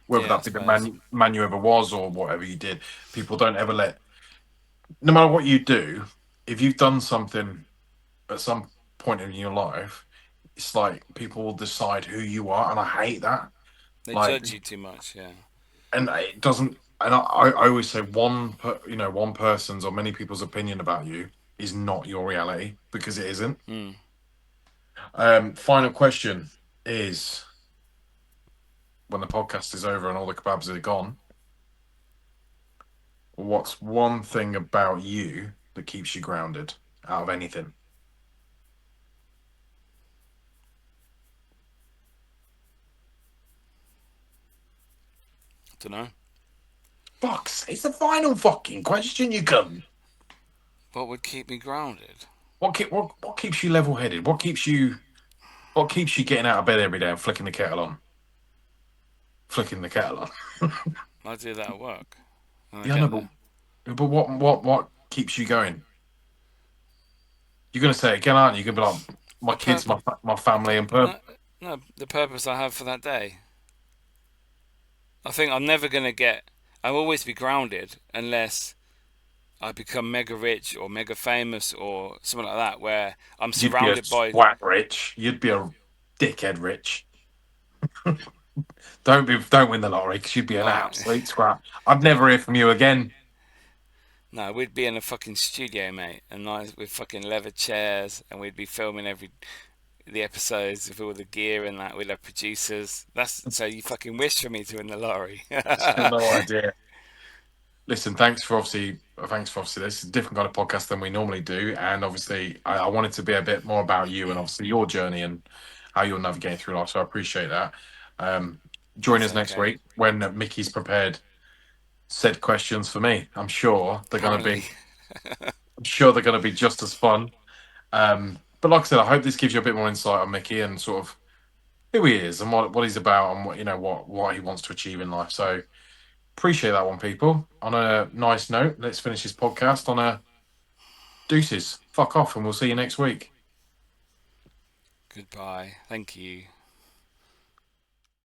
Whether Yeah, I that be the suppose. man you ever was or whatever you did. People don't ever let, no matter what you do, if you've done something at some point in your life, it's like people will decide who you are, and I hate that. They Like, judge you too much, yeah. and it doesn't. And I always say one person's or many people's opinion about you is not your reality because it isn't. Hmm. Final question is: when the podcast is over and all the kebabs are gone, what's one thing about you that keeps you grounded out of anything? Don't know. Fuck's it's the final fucking question. You come. What would keep me grounded? What keeps you level headed? What keeps you getting out of bed every day and flicking the kettle on? Flicking the kettle on. I do that at work. And I Yeah, I get know, there. but what keeps you going? You're gonna say it again, aren't you? You're gonna be like my The kids, purpose. my The family, and purpose. no, no, the purpose I have for that day. I think I'm never gonna get. I'll always be grounded unless I become mega rich or mega famous or something like that, where I'm You'd be a surrounded by. swat rich. You'd be a dickhead rich. Don't win the lottery because you'd be an Uh, absolute scrap. I'd never hear from you again. no, we'd be in a fucking studio, mate, and nice with fucking leather chairs, and we'd be filming the episodes with all the gear and that. We'd have producers. That's so you fucking wish for me to win the lottery. Still no idea. Listen, thanks for obviously this is a different kind of podcast than we normally do, and obviously I wanted to be a bit more about you and obviously your journey and how you're navigating through life. So I appreciate that. Um, join That's us next okay. week when Mickey's prepared said questions for me. Apparently, I'm sure they're going to be just as fun. But like I said, I hope this gives you a bit more insight on Mickey and sort of who he is and what he's about and what he wants to achieve in life. So appreciate that one, people. On a nice note, let's finish this podcast on a deuces. Fuck off, and we'll see you next week. Goodbye. Thank you.